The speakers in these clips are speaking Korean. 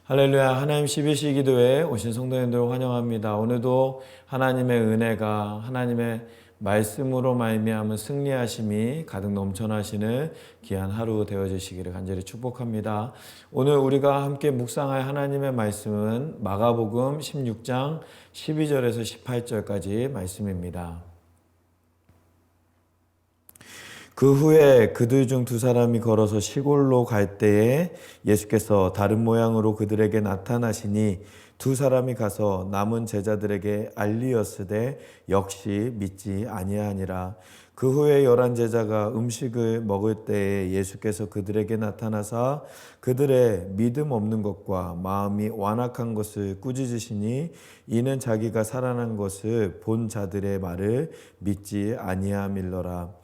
할렐루야. 하나님 12시 기도에 오신 성도님들을 환영합니다. 오늘도 하나님의 은혜가 하나님의 말씀으로 말미암은 승리하심이 가득 넘쳐나시는 귀한 하루 되어주시기를 간절히 축복합니다. 오늘 우리가 함께 묵상할 하나님의 말씀은 마가복음 16장 12절에서 18절까지 말씀입니다. 그 후에 그들 중 두 사람이 걸어서 시골로 갈 때에 예수께서 다른 모양으로 그들에게 나타나시니 두 사람이 가서 남은 제자들에게 알리었으되 역시 믿지 아니하니라. 그 후에 11 제자가 음식을 먹을 때에 예수께서 그들에게 나타나사 그들의 믿음 없는 것과 마음이 완악한 것을 꾸짖으시니 이는 자기가 살아난 것을 본 자들의 말을 믿지 아니함일러라.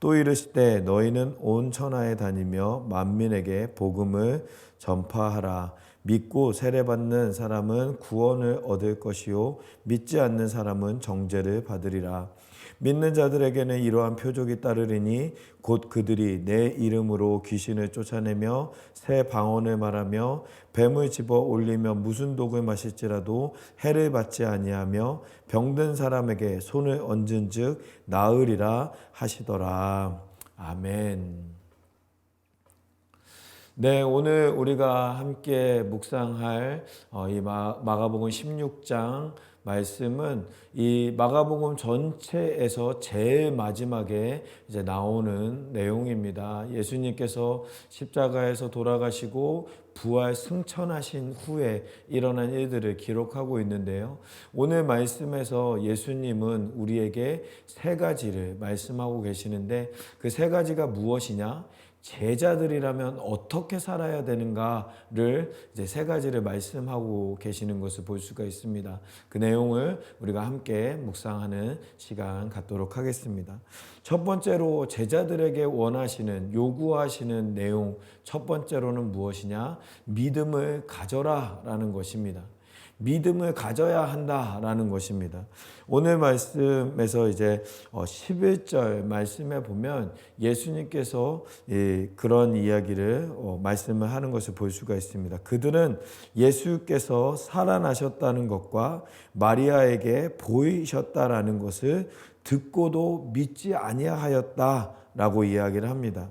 또 이르시되 너희는 온 천하에 다니며 만민에게 복음을 전파하라. 믿고 세례받는 사람은 구원을 얻을 것이요 믿지 않는 사람은 정죄를 받으리라. 믿는 자들에게는 이러한 표적이 따르리니 곧 그들이 내 이름으로 귀신을 쫓아내며 새 방언을 말하며 뱀을 집어 올리며 무슨 독을 마실지라도 해를 받지 아니하며 병든 사람에게 손을 얹은즉 나으리라 하시더라. 아멘. 네, 오늘 우리가 함께 묵상할 이 마가복음 16장 말씀은 이 마가복음 전체에서 제일 마지막에 이제 나오는 내용입니다. 예수님께서 십자가에서 돌아가시고 부활 승천하신 후에 일어난 일들을 기록하고 있는데요. 오늘 말씀에서 예수님은 우리에게 세 가지를 말씀하고 계시는데 그 세 가지가 무엇이냐? 제자들이라면 어떻게 살아야 되는가를 이제 세 가지를 말씀하고 계시는 것을 볼 수가 있습니다. 그 내용을 우리가 함께 묵상하는 시간 갖도록 하겠습니다. 첫 번째로 제자들에게 원하시는 요구하시는 내용 첫 번째로는 무엇이냐? 믿음을 가져라라는 것입니다. 믿음을 가져야 한다라는 것입니다. 오늘 말씀에서 이제 11절 말씀에 보면 예수님께서 그런 이야기를 말씀을 하는 것을 볼 수가 있습니다. 그들은 예수께서 살아나셨다는 것과 마리아에게 보이셨다라는 것을 듣고도 믿지 아니하였다라고 이야기를 합니다.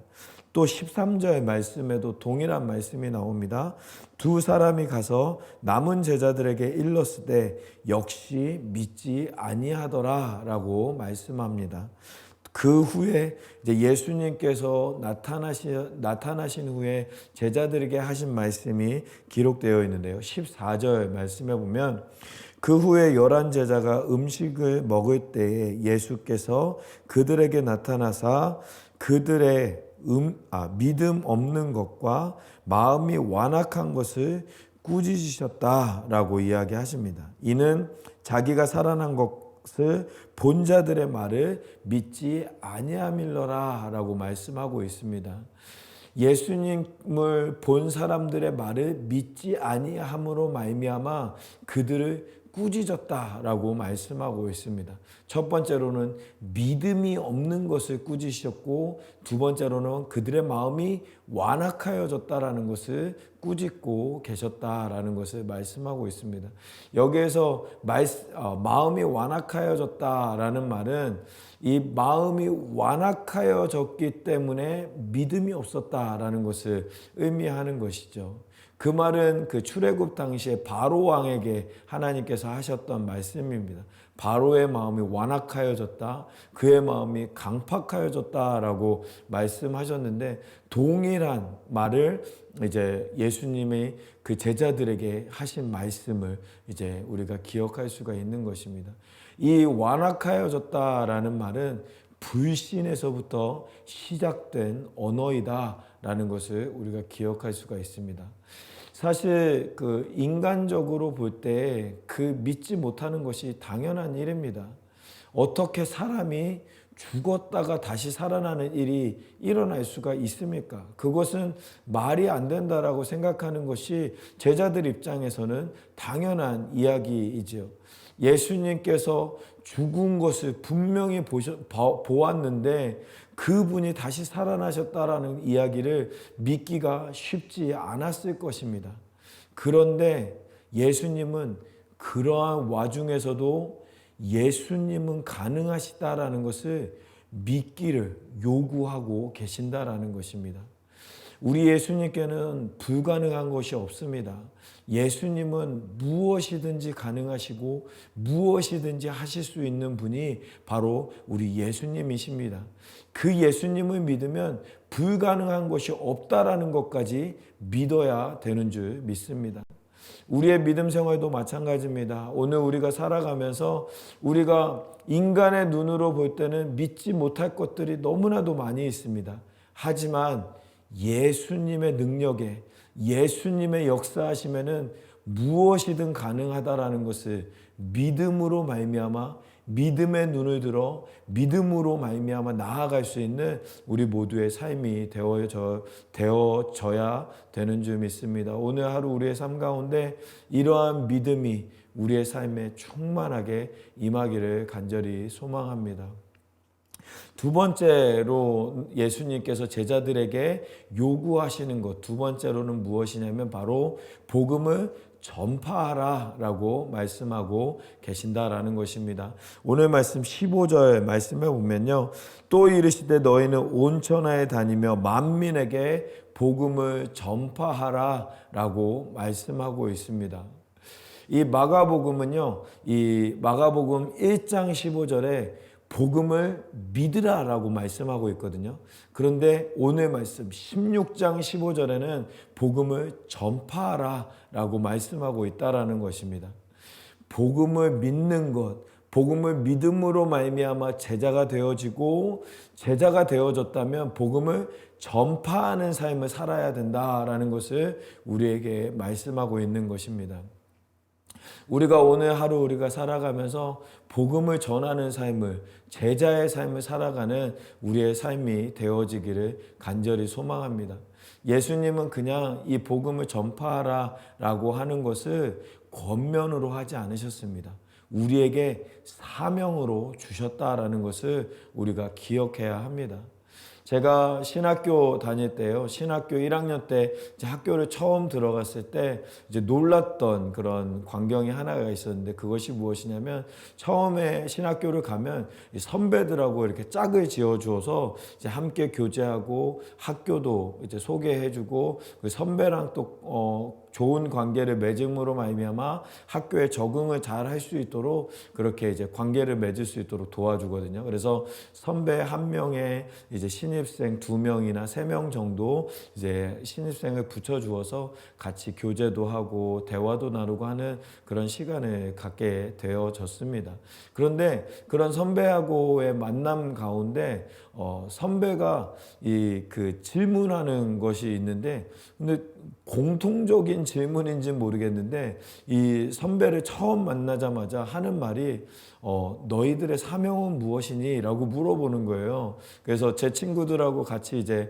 또 13절 말씀에도 동일한 말씀이 나옵니다. 두 사람이 가서 남은 제자들에게 일렀으되 역시 믿지 아니하더라라고 말씀합니다. 그 후에 이제 예수님께서 나타나신 후에 제자들에게 하신 말씀이 기록되어 있는데요. 14절 말씀에 보면 그 후에 11 제자가 음식을 먹을 때에 예수께서 그들에게 나타나사 그들의 믿음 없는 것과 마음이 완악한 것을 꾸짖으셨다라고 이야기하십니다. 이는 자기가 살아난 것을 본 자들의 말을 믿지 아니함일러라라고 말씀하고 있습니다. 예수님을 본 사람들의 말을 믿지 아니함으로 말미암아 그들을 꾸짖었다라고 말씀하고 있습니다. 첫 번째로는 믿음이 없는 것을 꾸짖으셨고 두 번째로는 그들의 마음이 완악하여졌다라는 것을 꾸짖고 계셨다라는 것을 말씀하고 있습니다. 여기에서 마음이 완악하여졌다라는 말은 이 마음이 완악하여졌기 때문에 믿음이 없었다라는 것을 의미하는 것이죠. 그 말은 그 출애굽 당시에 바로 왕에게 하나님께서 하셨던 말씀입니다. 바로의 마음이 완악하여졌다, 그의 마음이 강팍하여졌다라고 말씀하셨는데 동일한 말을 이제 예수님이 그 제자들에게 하신 말씀을 이제 우리가 기억할 수가 있는 것입니다. 이 완악하여졌다라는 말은 불신에서부터 시작된 언어이다라는 것을 우리가 기억할 수가 있습니다. 사실 그 인간적으로 볼 때 그 믿지 못하는 것이 당연한 일입니다. 어떻게 사람이 죽었다가 다시 살아나는 일이 일어날 수가 있습니까? 그것은 말이 안 된다라고 생각하는 것이 제자들 입장에서는 당연한 이야기이지요. 예수님께서 죽은 것을 분명히 보았는데 그분이 다시 살아나셨다라는 이야기를 믿기가 쉽지 않았을 것입니다. 그런데 예수님은 그러한 와중에서도 예수님은 가능하시다라는 것을 믿기를 요구하고 계신다라는 것입니다. 우리 예수님께는 불가능한 것이 없습니다. 예수님은 무엇이든지 가능하시고 무엇이든지 하실 수 있는 분이 바로 우리 예수님이십니다. 그 예수님을 믿으면 불가능한 것이 없다라는 것까지 믿어야 되는 줄 믿습니다. 우리의 믿음 생활도 마찬가지입니다. 오늘 우리가 살아가면서 우리가 인간의 눈으로 볼 때는 믿지 못할 것들이 너무나도 많이 있습니다. 하지만 예수님의 능력에, 예수님의 역사하심에는 무엇이든 가능하다라는 것을 믿음으로 말미암아, 믿음의 눈을 들어 믿음으로 말미암아 나아갈 수 있는 우리 모두의 삶이 되어져야 되는 줄 믿습니다. 오늘 하루 우리의 삶 가운데 이러한 믿음이 우리의 삶에 충만하게 임하기를 간절히 소망합니다. 두 번째로 예수님께서 제자들에게 요구하시는 것, 두 번째로는 무엇이냐면 바로 복음을 전파하라라고 말씀하고 계신다라는 것입니다. 오늘 말씀 15절 말씀해 보면요. 또 이르시되 너희는 온 천하에 다니며 만민에게 복음을 전파하라라고 말씀하고 있습니다. 이 마가복음은요. 이 마가복음 1장 15절에 복음을 믿으라라고 말씀하고 있거든요. 그런데 오늘 말씀 16장 15절에는 복음을 전파하라라고 말씀하고 있다라는 것입니다. 복음을 믿는 것, 복음을 믿음으로 말미암아 제자가 되어지고 제자가 되어졌다면 복음을 전파하는 삶을 살아야 된다라는 것을 우리에게 말씀하고 있는 것입니다. 우리가 오늘 하루 우리가 살아가면서 복음을 전하는 삶을, 제자의 삶을 살아가는 우리의 삶이 되어지기를 간절히 소망합니다. 예수님은 그냥 이 복음을 전파하라라고 하는 것을 권면으로 하지 않으셨습니다. 우리에게 사명으로 주셨다라는 것을 우리가 기억해야 합니다. 제가 신학교 다닐 때요, 신학교 1학년 때 이제 학교를 처음 들어갔을 때 이제 놀랐던 그런 광경이 하나가 있었는데 그것이 무엇이냐면 처음에 신학교를 가면 선배들하고 이렇게 짝을 지어 주어서 이제 함께 교제하고 학교도 이제 소개해주고 그 선배랑 또 좋은 관계를 맺음으로 말미암아 학교에 적응을 잘 할 수 있도록 그렇게 이제 관계를 맺을 수 있도록 도와주거든요. 그래서 선배 한 명에 이제 신입생 2명이나 3명 정도 이제 신입생을 붙여주어서 같이 교제도 하고 대화도 나누고 하는 그런 시간을 갖게 되어졌습니다. 그런데 그런 선배하고의 만남 가운데 선배가 그 질문하는 것이 있는데 근데 공통적인 질문인지는 모르겠는데 이 선배를 처음 만나자마자 하는 말이 너희들의 사명은 무엇이니? 라고 물어보는 거예요. 그래서 제 친구들하고 같이 이제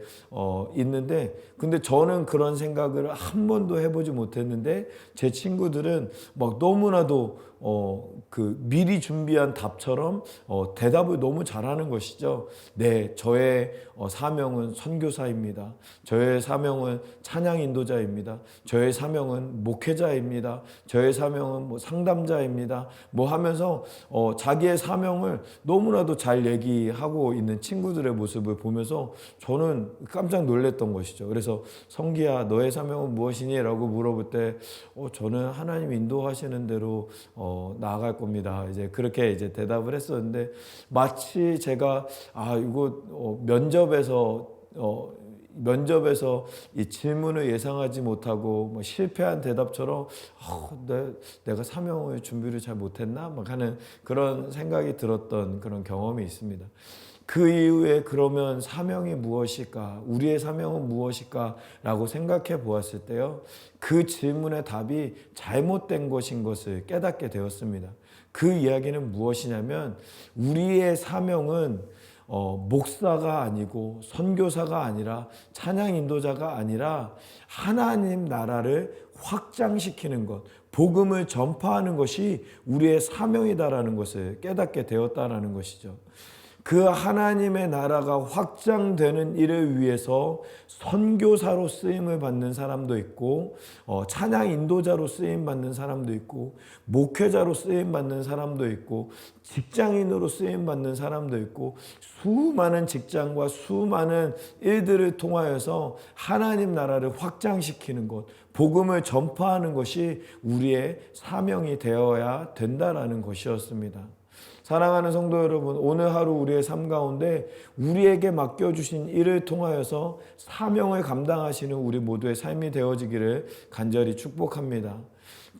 있는데 근데 저는 그런 생각을 한 번도 해보지 못했는데 제 친구들은 막 너무나도 그 미리 준비한 답처럼 대답을 너무 잘하는 것이죠. 네, 저의 사명은 선교사입니다. 저의 사명은 찬양 인도자입니다. 저의 사명은 목회자입니다. 저의 사명은 뭐 상담자입니다. 뭐 하면서 자기의 사명을 너무나도 잘 얘기하고 있는 친구들의 모습을 보면서 저는 깜짝 놀랐던 것이죠. 그래서 성기야, 너의 사명은 무엇이니? 라고 물어볼 때 저는 하나님 인도하시는 대로 나아갈 겁니다. 이제 그렇게 이제 대답을 했었는데 마치 제가 이거 면접에서 이 질문을 예상하지 못하고 뭐 실패한 대답처럼 내가 사명의 준비를 잘 못했나 막 하는 그런 생각이 들었던 그런 경험이 있습니다. 그 이후에 그러면 사명이 무엇일까? 우리의 사명은 무엇일까? 라고 생각해 보았을 때요. 그 질문의 답이 잘못된 것인 것을 깨닫게 되었습니다. 그 이야기는 무엇이냐면 우리의 사명은 목사가 아니고 선교사가 아니라 찬양 인도자가 아니라 하나님 나라를 확장시키는 것, 복음을 전파하는 것이 우리의 사명이다라는 것을 깨닫게 되었다라는 것이죠. 그 하나님의 나라가 확장되는 일을 위해서 선교사로 쓰임을 받는 사람도 있고, 찬양 인도자로 쓰임 받는 사람도 있고, 목회자로 쓰임 받는 사람도 있고, 직장인으로 쓰임 받는 사람도 있고, 수많은 직장과 수많은 일들을 통하여서 하나님 나라를 확장시키는 것, 복음을 전파하는 것이 우리의 사명이 되어야 된다라는 것이었습니다. 사랑하는 성도 여러분, 오늘 하루 우리의 삶 가운데 우리에게 맡겨주신 일을 통하여서 사명을 감당하시는 우리 모두의 삶이 되어지기를 간절히 축복합니다.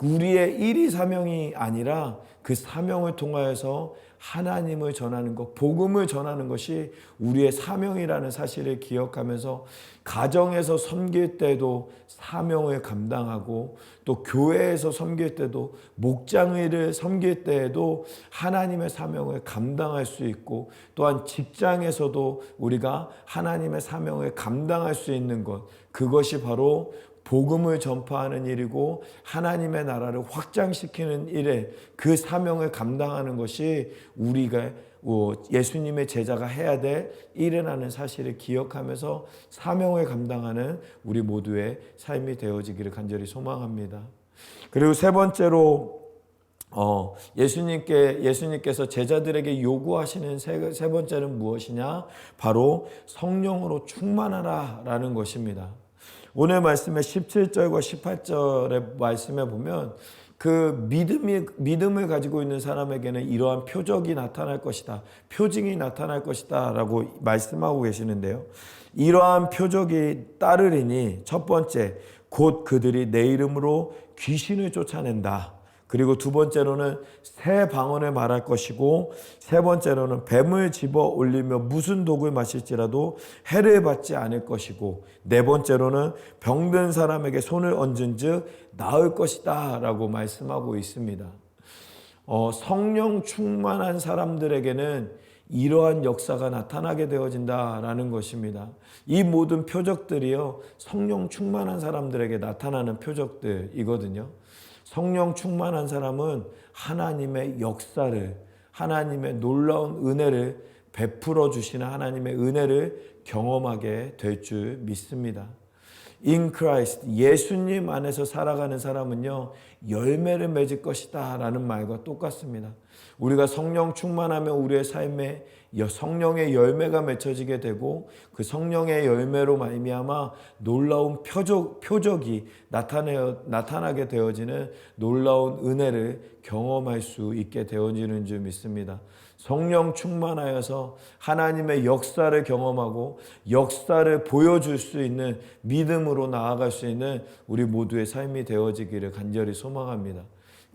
우리의 일이 사명이 아니라 그 사명을 통하여서 하나님을 전하는 것, 복음을 전하는 것이 우리의 사명이라는 사실을 기억하면서 가정에서 섬길 때도 사명을 감당하고, 또 교회에서 섬길 때도, 목장일을 섬길 때에도 하나님의 사명을 감당할 수 있고, 또한 직장에서도 우리가 하나님의 사명을 감당할 수 있는 것, 그것이 바로 복음을 전파하는 일이고 하나님의 나라를 확장시키는 일에 그 사명을 감당하는 것이 우리가 예수님의 제자가 해야 될 일이라는 사실을 기억하면서 사명을 감당하는 우리 모두의 삶이 되어지기를 간절히 소망합니다. 그리고 세 번째로 예수님께서 제자들에게 요구하시는 세 번째는 무엇이냐? 바로 성령으로 충만하라 라는 것입니다. 오늘 말씀의 17절과 18절의 말씀에 보면 그 믿음을 가지고 있는 사람에게는 이러한 표적이 나타날 것이다, 표징이 나타날 것이다 라고 말씀하고 계시는데요. 이러한 표적이 따르리니 첫 번째, 곧 그들이 내 이름으로 귀신을 쫓아낸다. 그리고 두 번째로는 새 방언을 말할 것이고, 세 번째로는 뱀을 집어 올리며 무슨 독을 마실지라도 해를 받지 않을 것이고, 네 번째로는 병든 사람에게 손을 얹은 즉 나을 것이다 라고 말씀하고 있습니다. 성령 충만한 사람들에게는 이러한 역사가 나타나게 되어진다라는 것입니다. 이 모든 표적들이요, 성령 충만한 사람들에게 나타나는 표적들이거든요. 성령 충만한 사람은 하나님의 역사를, 하나님의 놀라운 은혜를 베풀어 주시는 하나님의 은혜를 경험하게 될 줄 믿습니다. In Christ, 예수님 안에서 살아가는 사람은요, 열매를 맺을 것이다 라는 말과 똑같습니다. 우리가 성령 충만하면 우리의 삶에 성령의 열매가 맺혀지게 되고, 그 성령의 열매로 말미암아 놀라운 표적이 나타나게 되어지는 놀라운 은혜를 경험할 수 있게 되어지는 줄 믿습니다. 성령 충만하여서 하나님의 역사를 경험하고 역사를 보여줄 수 있는 믿음으로 나아갈 수 있는 우리 모두의 삶이 되어지기를 간절히 소망합니다.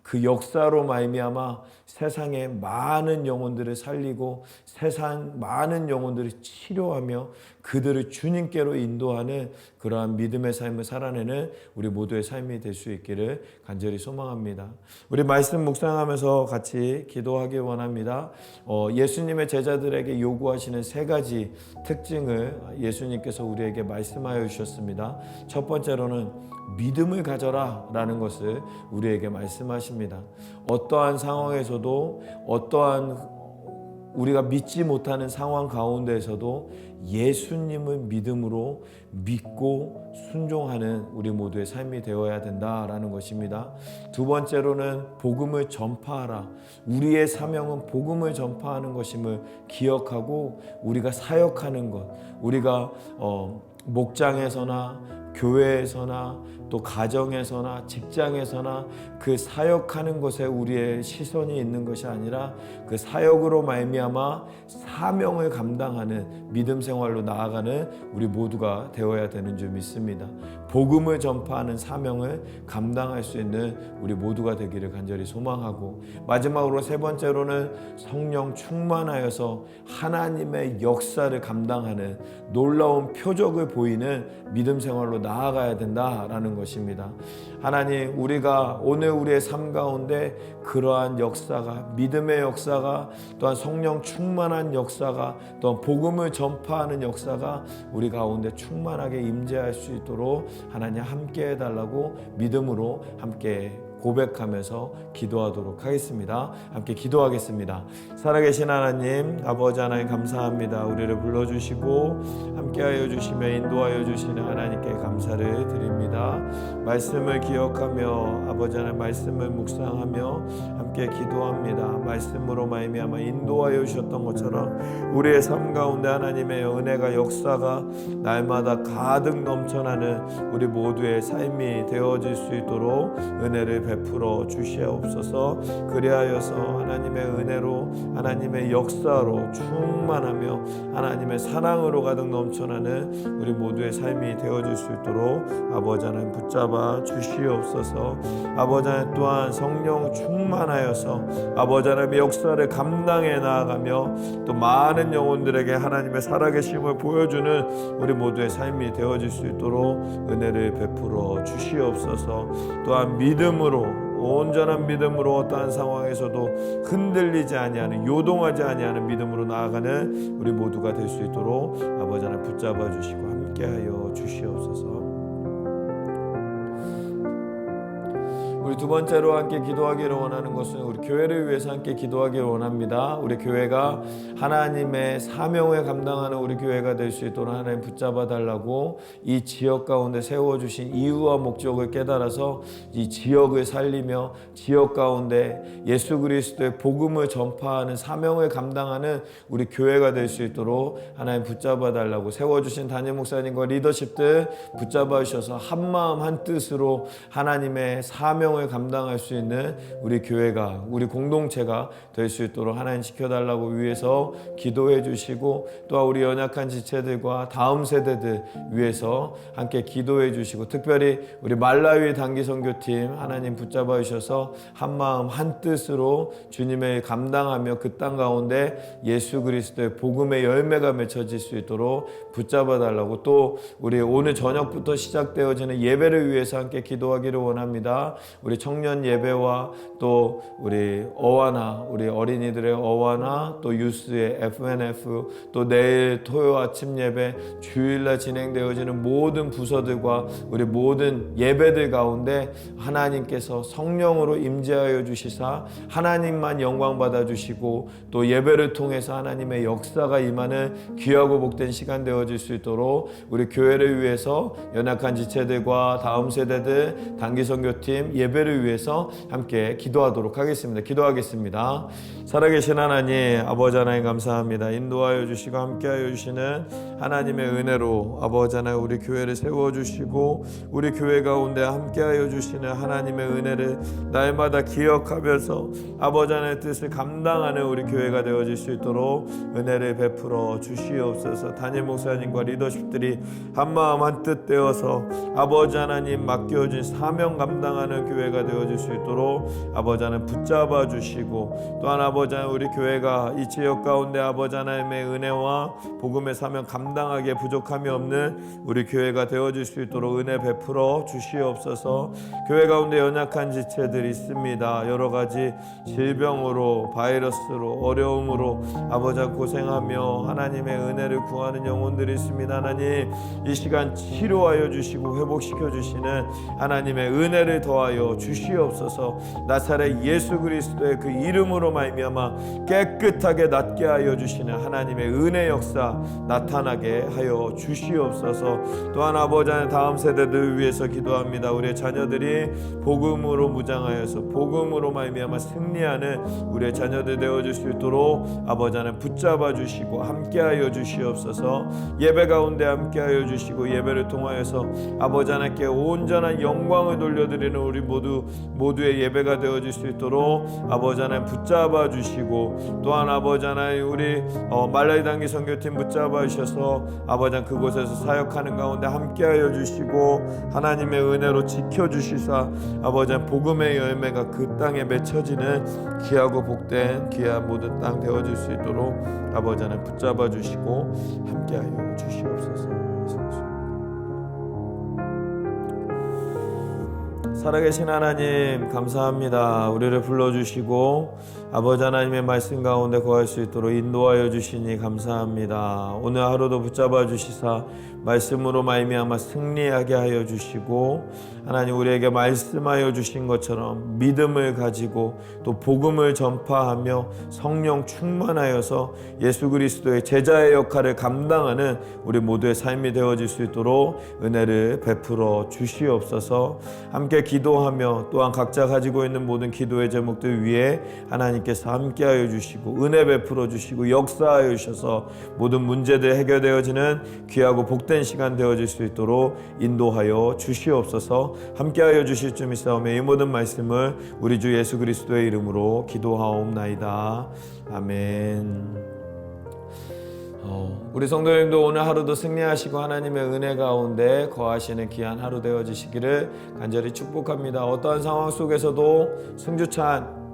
그 역사로 말미암아 세상의 많은 영혼들을 살리고 세상 많은 영혼들을 치료하며 그들을 주님께로 인도하는 그러한 믿음의 삶을 살아내는 우리 모두의 삶이 될 수 있기를 간절히 소망합니다. 우리 말씀 묵상하면서 같이 기도하기 원합니다. 예수님의 제자들에게 요구하시는 세 가지 특징을 예수님께서 우리에게 말씀하여 주셨습니다. 첫 번째로는 믿음을 가져라 라는 것을 우리에게 말씀하십니다. 어떠한 상황에서도, 어떠한 우리가 믿지 못하는 상황 가운데에서도 예수님을 믿음으로 믿고 순종하는 우리 모두의 삶이 되어야 된다라는 것입니다. 두 번째로는 복음을 전파하라. 우리의 사명은 복음을 전파하는 것임을 기억하고 우리가 사역하는 것, 우리가 목장에서나 교회에서나 또 가정에서나 직장에서나 그 사역하는 것에 우리의 시선이 있는 것이 아니라 그 사역으로 말미암아 사명을 감당하는 믿음 생활로 나아가는 우리 모두가 되어야 되는 줄 믿습니다. 복음을 전파하는 사명을 감당할 수 있는 우리 모두가 되기를 간절히 소망하고, 마지막으로 세 번째로는 성령 충만하여서 하나님의 역사를 감당하는 놀라운 표적을 보이는 믿음 생활로 나아가야 된다라는 것입니다. 하나님, 우리가 오늘 우리의 삶 가운데 그러한 역사가, 믿음의 역사가, 또한 성령 충만한 역사가, 또한 복음을 전파하는 역사가 우리 가운데 충만하게 임재할 수 있도록 하나님 함께 해달라고 믿음으로 함께 고백하면서 기도하도록 하겠습니다. 함께 기도하겠습니다. 살아계신 하나님, 아버지 하나님 감사합니다. 우리를 불러주시고 함께하여 주시며 인도하여 주시는 하나님께 감사를 드립니다. 말씀을 기억하며 아버지 하나님 말씀을 묵상하며 함께 기도합니다. 말씀으로 말미암아 인도하여 주셨던 것처럼 우리의 삶 가운데 하나님의 은혜가 역사가 날마다 가득 넘쳐나는 우리 모두의 삶이 되어질 수 있도록 은혜를 베풀어 주시옵소서. 그리하여서 하나님의 은혜로 하나님의 역사로 충만하며 하나님의 사랑으로 가득 넘쳐나는 우리 모두의 삶이 되어질 수 있도록 아버지 하나님 붙잡아 주시옵소서. 아버지 하나님 또한 성령 충만하여서 아버지 하나님의 역사를 감당해 나아가며 또 많은 영혼들에게 하나님의 살아계심을 보여주는 우리 모두의 삶이 되어질 수 있도록 은혜를 베풀어 주시옵소서. 또한 믿음으로 온전한 믿음으로 어떠한 상황에서도 흔들리지 아니하는 요동하지 아니하는 믿음으로 나아가는 우리 모두가 될 수 있도록 아버지 하나님 붙잡아 주시고 함께하여 주시옵소서. 우리 두 번째로 함께 기도하기를 원하는 것은 우리 교회를 위해서 함께 기도하기를 원합니다. 우리 교회가 하나님의 사명을 감당하는 우리 교회가 될 수 있도록 하나님 붙잡아 달라고 이 지역 가운데 세워주신 이유와 목적을 깨달아서 이 지역을 살리며 지역 가운데 예수 그리스도의 복음을 전파하는 사명을 감당하는 우리 교회가 될 수 있도록 하나님 붙잡아 달라고 세워주신 담임 목사님과 리더십들 붙잡아 주셔서 한마음 한뜻으로 하나님의 사명을 감당할 수 있는 우리 교회가 우리 공동체가 될 수 있도록 하나님 지켜달라고 위해서 기도해 주시고 또 우리 연약한 지체들과 다음 세대들 위해서 함께 기도해 주시고 특별히 우리 말라위 단기 선교팀 하나님 붙잡아 주셔서 한마음 한뜻으로 주님의 감당하며 그 땅 가운데 예수 그리스도의 복음의 열매가 맺혀질 수 있도록 붙잡아 달라고 또 우리 오늘 저녁부터 시작되어지는 예배를 위해서 함께 기도하기를 원합니다. 우리 청년 예배와 또 우리 어와나 우리 어린이들의 어와나 또 유스의 FNF 또 내일 토요 아침 예배 주일날 진행되어지는 모든 부서들과 우리 모든 예배들 가운데 하나님께서 성령으로 임재하여 주시사 하나님만 영광 받아 주시고 또 예배를 통해서 하나님의 역사가 임하는 귀하고 복된 시간 되어질 수 있도록 우리 교회를 위해서 연약한 지체들과 다음 세대들 단기 선교팀 예배를 위해서 함께 기도하도록 하겠습니다. 기도하겠습니다. 살아계신 하나님 아버지 하나님 감사합니다. 인도하여 주시고 함께하여 주시는 하나님의 은혜로 아버지 하나님 우리 교회를 세워주시고 우리 교회 가운데 함께하여 주시는 하나님의 은혜를 날마다 기억하면서 아버지 하나님의 뜻을 감당하는 우리 교회가 되어질 수 있도록 은혜를 베풀어 주시옵소서. 담임 목사님과 리더십들이 한마음 한뜻 되어서 아버지 하나님 맡겨진 사명 감당하는 교회가 되어질 수 있도록 아버지 하나님 붙잡아 주시고 또한 아버지 하나님 우리 교회가 이 지역 가운데 아버지 하나님의 은혜와 복음의 사명 감당하기에 부족함이 없는 우리 교회가 되어질 수 있도록 은혜 베풀어 주시옵소서. 교회 가운데 연약한 지체들이 있습니다. 여러 가지 질병으로 바이러스로 어려움으로 아버지 고생하며 하나님의 은혜를 구하는 영혼들이 있습니다. 하나님 이 시간 치료하여 주시고 회복시켜 주시는 하나님의 은혜를 더하여 주시옵소서. 나사렛 예수 그리스도의 그 이름으로 말미암아 깨끗하게 낫게 하여 주시는 하나님의 은혜 역사 나타나게 하여 주시옵소서. 또한 아버지 하나님 다음 세대들 위해서 기도합니다. 우리의 자녀들이 복음으로 무장하여서 복음으로 말미암아 승리하는 우리의 자녀들 되어줄 수 있도록 아버지 하나님 붙잡아 주시고 함께하여 주시옵소서. 예배 가운데 함께하여 주시고 예배를 통하여서 아버지 하나님께 온전한 영광을 돌려드리는 우리 모두의 예배가 되어질 수 있도록 아버지 하나님 붙잡아 주시고 또한 아버지 하나님 우리 말라이 단기 선교팀 붙잡아 주셔서 아버지 하나님 그곳에서 사역하는 가운데 함께하여 주시고 하나님의 은혜로 지켜주시사 아버지 하나님 복음의 열매가 그 땅에 맺혀지는 귀하고 복된 귀한 모든 땅 되어질 수 있도록 아버지 하나님 붙잡아 주시고 함께하여 주시옵소서. 살아계신 하나님 감사합니다. 우리를 불러주시고 아버지 하나님의 말씀 가운데 거할 수 있도록 인도하여 주시니 감사합니다. 오늘 하루도 붙잡아 주시사 말씀으로 말미암아 승리하게 하여 주시고, 하나님 우리에게 말씀하여 주신 것처럼 믿음을 가지고 또 복음을 전파하며 성령 충만하여서 예수 그리스도의 제자의 역할을 감당하는 우리 모두의 삶이 되어질 수 있도록 은혜를 베풀어 주시옵소서. 함께 기도하며 또한 각자 가지고 있는 모든 기도의 제목들 위에 하나님께서 함께하여 주시고 은혜 베풀어 주시고 역사하여 주셔서 모든 문제들 해결되어지는 귀하고 복된 시간 되어질 수 있도록 인도하여 주시옵소서. 함께하여 주실 줄 믿사오며 이 모든 말씀을 우리 주 예수 그리스도의 이름으로 기도하옵나이다. 아멘. 우리 성도님도 오늘 하루도 승리하시고 하나님의 은혜 가운데 거하시는 귀한 하루 되어지시기를 간절히 축복합니다. 어떠한 상황 속에서도 승주찬